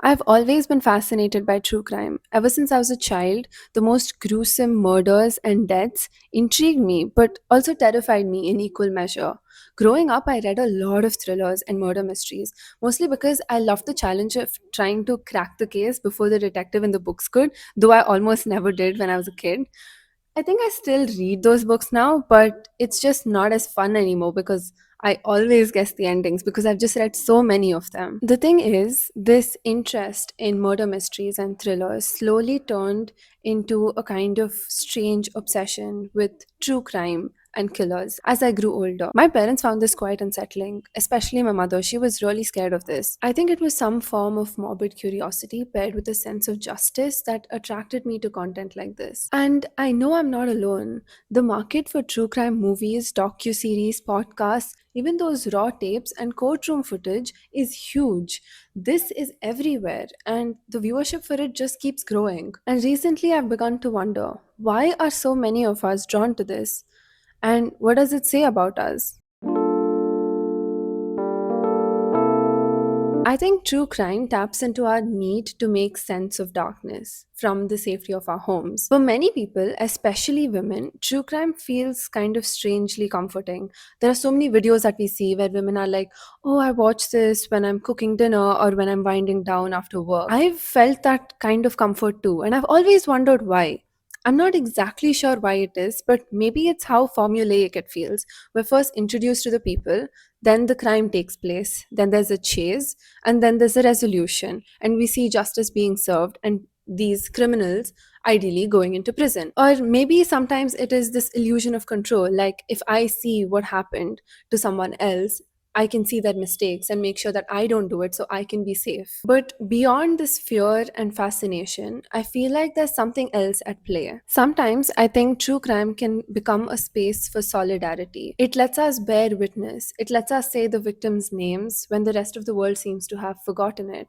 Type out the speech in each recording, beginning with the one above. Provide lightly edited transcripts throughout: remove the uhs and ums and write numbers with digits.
I've always been fascinated by true crime. Ever since I was a child, the most gruesome murders and deaths intrigued me, but also terrified me in equal measure. Growing up, I read a lot of thrillers and murder mysteries, mostly because I loved the challenge of trying to crack the case before the detective in the books could, though I almost never did when I was a kid. I think I still read those books now, but it's just not as fun anymore because I always guess the endings because I've just read so many of them. The thing is, this interest in murder mysteries and thrillers slowly turned into a kind of strange obsession with true crime and killers as I grew older. My parents found this quite unsettling, especially my mother. She was really scared of this. I think it was some form of morbid curiosity paired with a sense of justice that attracted me to content like this. And I know I'm not alone. The market for true crime movies, docu-series, podcasts, even those raw tapes and courtroom footage is huge. This is everywhere, and the viewership for it just keeps growing. And recently, I've begun to wonder, why are so many of us drawn to this? And what does it say about us? I think true crime taps into our need to make sense of darkness from the safety of our homes. For many people, especially women, true crime feels kind of strangely comforting. There are so many videos that we see where women are like, "Oh, I watch this when I'm cooking dinner or when I'm winding down after work." I've felt that kind of comfort too, and I've always wondered why. I'm not exactly sure why it is, but maybe it's how formulaic it feels. We're first introduced to the people, then the crime takes place, then there's a chase, and then there's a resolution, and we see justice being served and these criminals ideally going into prison. Or maybe sometimes it is this illusion of control, like if I see what happened to someone else, I can see their mistakes and make sure that I don't do it so I can be safe. But beyond this fear and fascination, I feel like there's something else at play. Sometimes I think true crime can become a space for solidarity. It lets us bear witness, it lets us say the victims' names when the rest of the world seems to have forgotten it.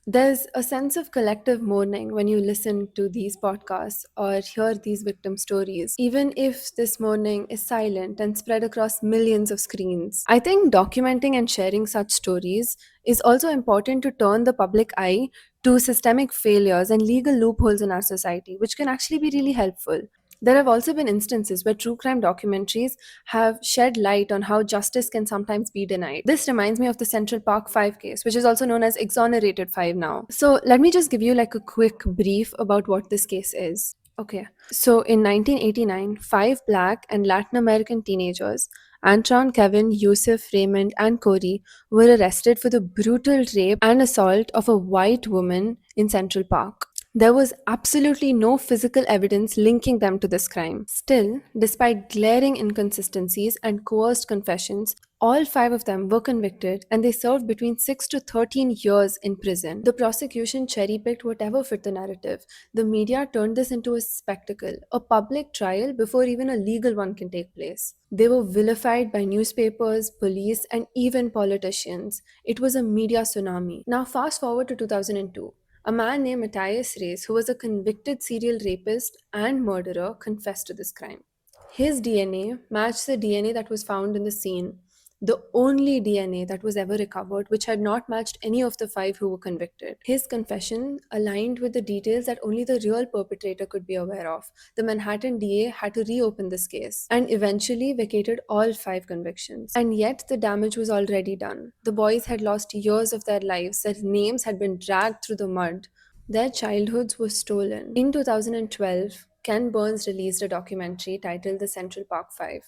There's a sense of collective mourning when you listen to these podcasts or hear these victim stories, even if this mourning is silent and spread across millions of screens. I think documenting and sharing such stories is also important to turn the public eye to systemic failures and legal loopholes in our society, which can actually be really helpful. There have also been instances where true crime documentaries have shed light on how justice can sometimes be denied. This reminds me of the Central Park 5 case, which is also known as Exonerated 5 now. So, let me just give you like a quick brief about what this case is. Okay. So, in 1989, five black and Latin American teenagers, Antron, Kevin, Yusuf, Raymond, and Corey, were arrested for the brutal rape and assault of a white woman in Central Park. There was absolutely no physical evidence linking them to this crime. Still, despite glaring inconsistencies and coerced confessions, all five of them were convicted and they served between 6 to 13 years in prison. The prosecution cherry picked whatever fit the narrative. The media turned this into a spectacle, a public trial before even a legal one can take place. They were vilified by newspapers, police, and even politicians. It was a media tsunami. Now, fast forward to 2002. A man named Matthias Reis, who was a convicted serial rapist and murderer, confessed to this crime. His DNA matched the DNA that was found in the scene, the only DNA that was ever recovered, which had not matched any of the five who were convicted. His confession aligned with the details that only the real perpetrator could be aware of. The Manhattan DA had to reopen this case and eventually vacated all five convictions. And yet, the damage was already done. The boys had lost years of their lives, their names had been dragged through the mud, their childhoods were stolen. In 2012, Ken Burns released a documentary titled The Central Park Five.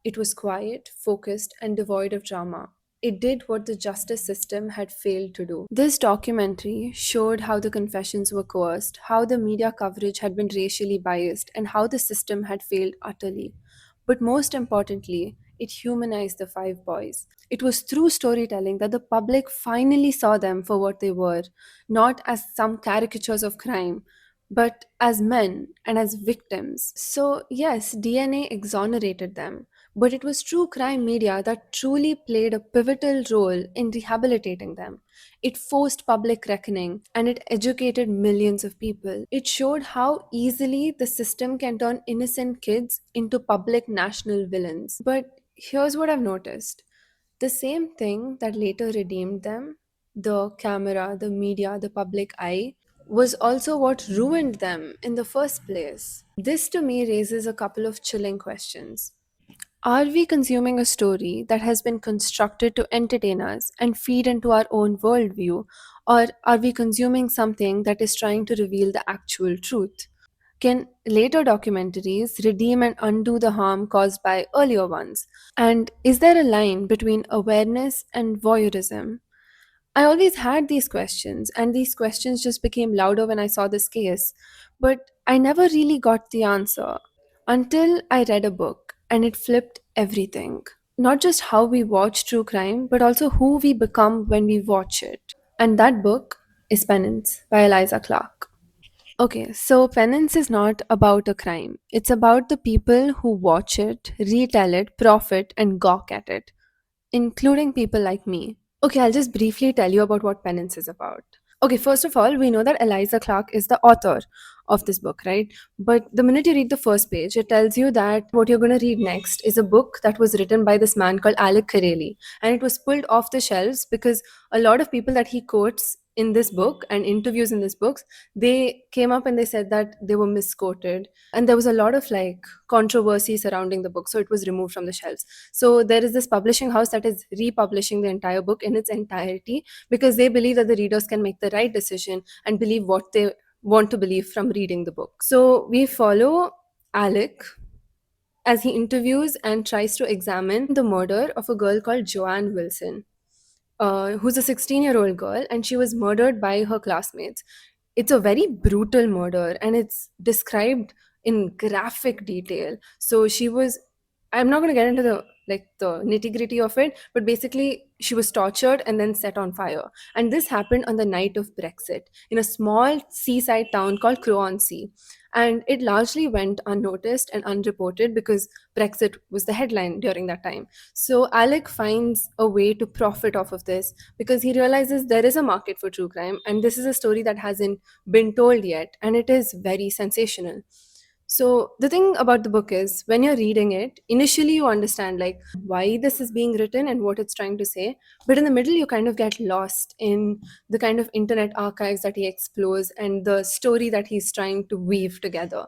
It was quiet, focused, and devoid of drama. It did what the justice system had failed to do. This documentary showed how the confessions were coerced, how the media coverage had been racially biased, and how the system had failed utterly. But most importantly, it humanized the five boys. It was through storytelling that the public finally saw them for what they were, not as some caricatures of crime, but as men and as victims. So, yes, DNA exonerated them, but it was true crime media that truly played a pivotal role in rehabilitating them. It forced public reckoning and it educated millions of people. It showed how easily the system can turn innocent kids into public national villains. But here's what I've noticed: the same thing that later redeemed them The camera, the media, the public eye was also what ruined them in the first place. This to me raises a couple of chilling questions. Are we consuming a story that has been constructed to entertain us and feed into our own worldview, or are we consuming something that is trying to reveal the actual truth? Can later documentaries redeem and undo the harm caused by earlier ones? And is there a line between awareness and voyeurism? I always had these questions, and these questions just became louder when I saw this case. But I never really got the answer until I read a book, and it flipped everything. Not just how we watch true crime, but also who we become when we watch it. And that book is Penance by Eliza Clark. Okay, so Penance is not about a crime. It's about the people who watch it, retell it, profit, and gawk at it, including people like me. Okay, I'll just briefly tell you about what Penance is about. Okay, first of all, we know that Eliza Clark is the author of this book, right? But the minute you read the first page, it tells you that what you're going to read next is a book that was written by this man called Alec Carelli. And it was pulled off the shelves because a lot of people that he quotes in this book and interviews in this book, they came up and they said that they were misquoted. And there was a lot of like controversy surrounding the book. So it was removed from the shelves. So there is this publishing house that is republishing the entire book in its entirety because they believe that the readers can make the right decision and believe what they want to believe from reading the book. So we follow Alec as he interviews and tries to examine the murder of a girl called Joanne Wilson, who's a 16-year-old girl, and she was murdered by her classmates. It's a very brutal murder, and it's described in graphic detail. So she was, I'm not going to get into the nitty-gritty of it, but basically she was tortured and then set on fire. And this happened on the night of Brexit in a small seaside town called Croansea. And it largely went unnoticed and unreported because Brexit was the headline during that time. So Alec finds a way to profit off of this because he realizes there is a market for true crime, and this is a story that hasn't been told yet, and it is very sensational. So the thing about the book is when you're reading it, initially you understand like why this is being written and what it's trying to say, but in the middle you kind of get lost in the kind of internet archives that he explores and the story that he's trying to weave together.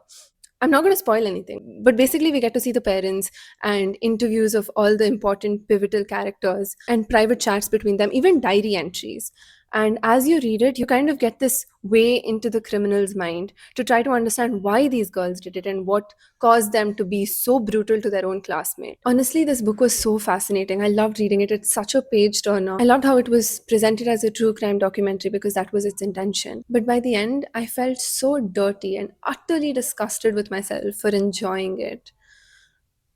I'm not going to spoil anything, but basically, we get to see the parents and interviews of all the important pivotal characters and private chats between them, even diary entries. And as you read it, you kind of get this way into the criminal's mind to try to understand why these girls did it and what caused them to be so brutal to their own classmate. Honestly, this book was so fascinating. I loved reading it. It's such a page turner. I loved how it was presented as a true crime documentary because that was its intention. But by the end, I felt so dirty and utterly disgusted with myself for enjoying it.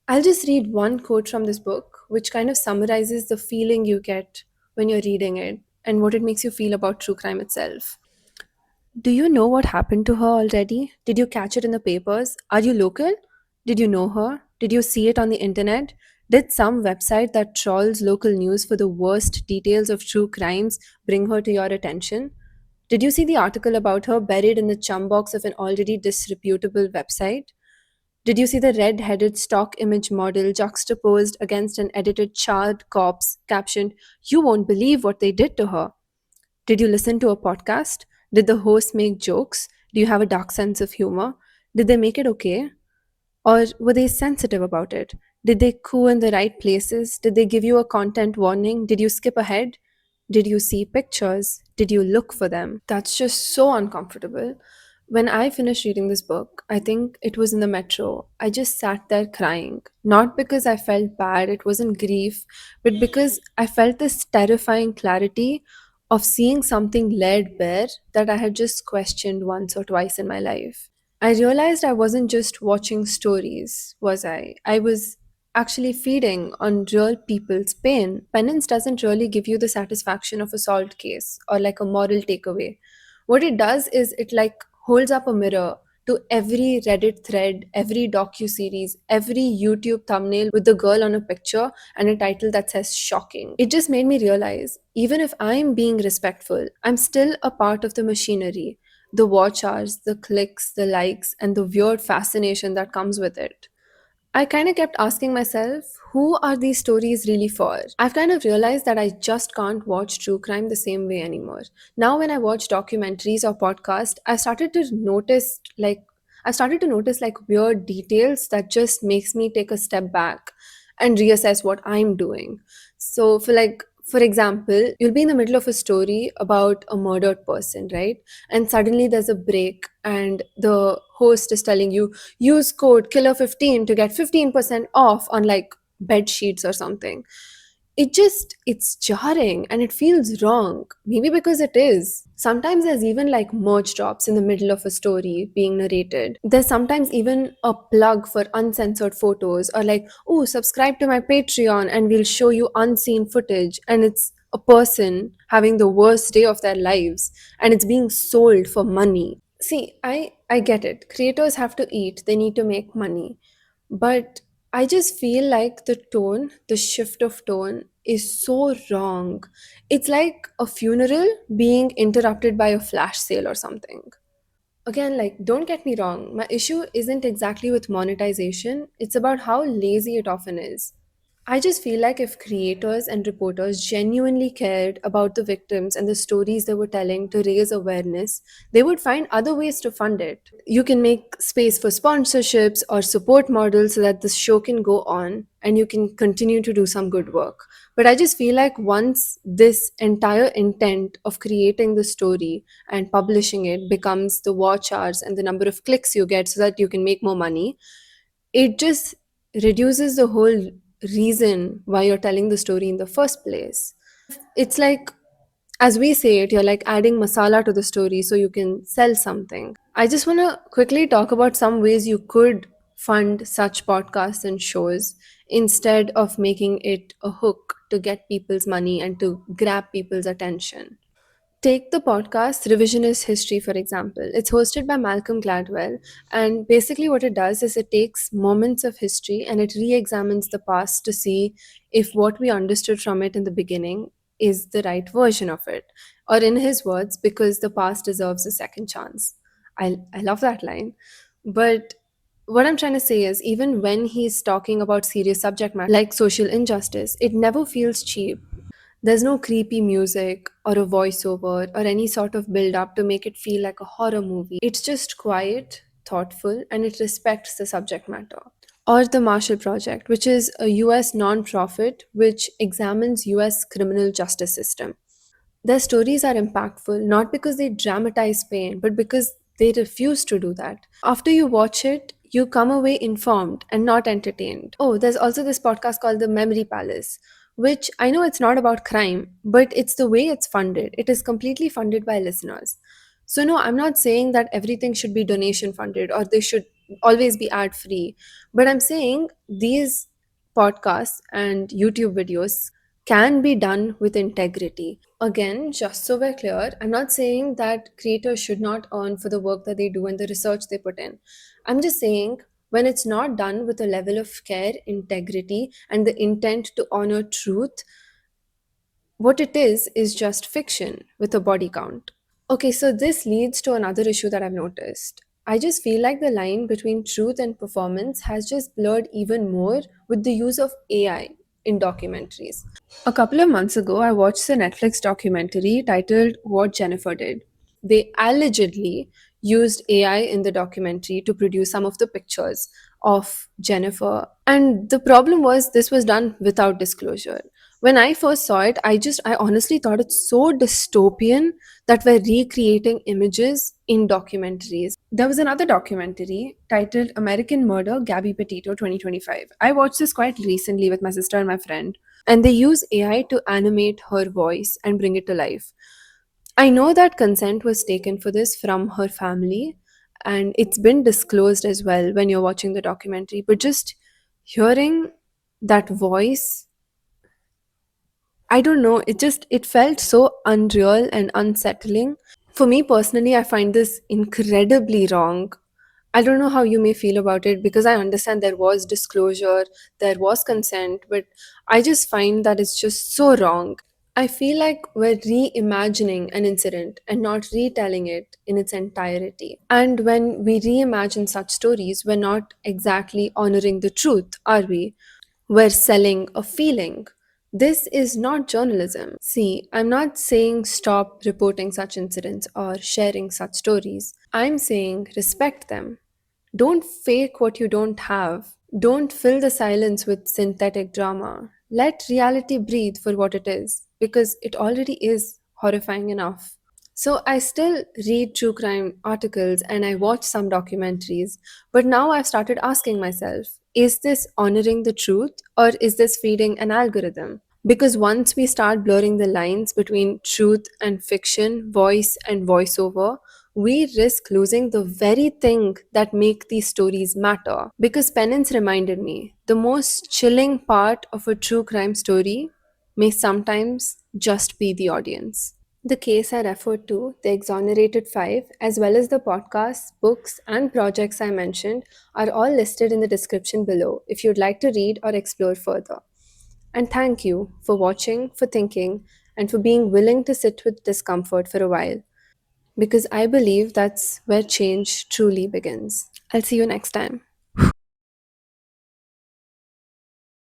I'll just read one quote from this book, which kind of summarizes the feeling you get when you're reading it and what it makes you feel about true crime itself. Do you know what happened to her already? Did you catch it in the papers? Are you local? Did you know her? Did you see it on the internet? Did some website that trawls local news for the worst details of true crimes bring her to your attention? Did you see the article about her buried in the chum box of an already disreputable website? Did you see the red headed stock image model juxtaposed against an edited charred corpse captioned, "You won't believe what they did to her"? Did you listen to a podcast? Did the host make jokes? Do you have a dark sense of humor? Did they make it okay? Or were they sensitive about it? Did they coo in the right places? Did they give you a content warning? Did you skip ahead? Did you see pictures? Did you look for them? That's just so uncomfortable. When I finished reading this book, I think it was in the metro. I just sat there crying. Not because I felt bad, it wasn't grief, but because I felt this terrifying clarity of seeing something laid bare that I had just questioned once or twice in my life. I realized I wasn't just watching stories, was I? I was actually feeding on real people's pain. Penance doesn't really give you the satisfaction of a solved case or like a moral takeaway. What it does is it like holds up a mirror to every Reddit thread, every docu-series, every YouTube thumbnail with the girl on a picture and a title that says shocking. It just made me realize even if I'm being respectful, I'm still a part of the machinery, the watch hours, the clicks, the likes, and the weird fascination that comes with it. I kind of kept asking myself, who are these stories really for? I've kind of realized that I just can't watch true crime the same way anymore. Now, when I watch documentaries or podcasts, I started to notice like weird details that just makes me take a step back and reassess what I'm doing. So, for example, you'll be in the middle of a story about a murdered person, right? And suddenly there's a break, and the host is telling you, use code killer15 to get 15% off on like bed sheets or something. It's jarring and it feels wrong, maybe because it is. Sometimes there's even like merch drops in the middle of a story being narrated. There's sometimes even a plug for uncensored photos, or like, oh, subscribe to my Patreon and we'll show you unseen footage, and it's a person having the worst day of their lives and it's being sold for money. See, I get it. Creators have to eat, they need to make money. But I just feel like the shift of tone is so wrong. It's like a funeral being interrupted by a flash sale or something. Again, like, don't get me wrong, my issue isn't exactly with monetization, it's about how lazy it often is. I just feel like if creators and reporters genuinely cared about the victims and the stories they were telling to raise awareness, they would find other ways to fund it. You can make space for sponsorships or support models so that the show can go on and you can continue to do some good work. But I just feel like once this entire intent of creating the story and publishing it becomes the watch hours and the number of clicks you get so that you can make more money, it just reduces the whole reason why you're telling the story in the first place. It's like, as we say it, you're like adding masala to the story so you can sell something. I just want to quickly talk about some ways you could fund such podcasts and shows instead of making it a hook to get people's money and to grab people's attention. Take the podcast Revisionist History, for example. It's hosted by Malcolm Gladwell, and basically, what it does is it takes moments of history and it re examines the past to see if what we understood from it in the beginning is the right version of it. Or, in his words, because the past deserves a second chance. I love that line. But what I'm trying to say is, even when he's talking about serious subject matter like social injustice, it never feels cheap. There's no creepy music or a voiceover or any sort of build up to make it feel like a horror movie. It's just quiet, thoughtful, and it respects the subject matter. Or the Marshall Project, which is a US non-profit which examines US criminal justice system. Their stories are impactful not because they dramatize pain, but because they refuse to do that. After you watch it, you come away informed and not entertained. Oh, there's also this podcast called The Memory Palace, which I know it's not about crime, but it's the way it's funded. It is completely funded by listeners. So, no, I'm not saying that everything should be donation funded or they should always be ad free, but I'm saying these podcasts and YouTube videos can be done with integrity. Again, just so we're clear, I'm not saying that creators should not earn for the work that they do and the research they put in. I'm just saying when it's not done with a level of care, integrity, and the intent to honor truth, what it is just fiction with a body count. Okay, so this leads to another issue that I've noticed. I just feel like the line between truth and performance has just blurred even more with the use of AI in documentaries. A couple of months ago, I watched a Netflix documentary titled What Jennifer Did. They allegedly used AI in the documentary to produce some of the pictures of Jennifer. And the problem was this was done without disclosure. When I first saw it, I honestly thought it's so dystopian that we're recreating images in documentaries. There was another documentary titled American Murder Gabby Petito 2025. I watched this quite recently with my sister and my friend, and they use AI to animate her voice and bring it to life. I know that consent was taken for this from her family, and it's been disclosed as well when you're watching the documentary, but just hearing that voice, I don't know, it felt so unreal and unsettling. For me personally, I find this incredibly wrong. I don't know how you may feel about it because I understand there was disclosure, there was consent, but I just find that it's just so wrong. I feel like we're reimagining an incident and not retelling it in its entirety. And when we reimagine such stories, we're not exactly honoring the truth, are we? We're selling a feeling. This is not journalism. See, I'm not saying stop reporting such incidents or sharing such stories. I'm saying respect them. Don't fake what you don't have. Don't fill the silence with synthetic drama. Let reality breathe for what it is, because it already is horrifying enough. So I still read true crime articles and I watch some documentaries, but now I've started asking myself, is this honoring the truth or is this feeding an algorithm? Because once we start blurring the lines between truth and fiction, voice and voiceover, we risk losing the very thing that make these stories matter. Because Penance reminded me, the most chilling part of a true crime story may sometimes just be the audience. The case I referred to, the Exonerated Five, as well as the podcasts, books, and projects I mentioned, are all listed in the description below if you'd like to read or explore further. And thank you for watching, for thinking, and for being willing to sit with discomfort for a while, because I believe that's where change truly begins. I'll see you next time.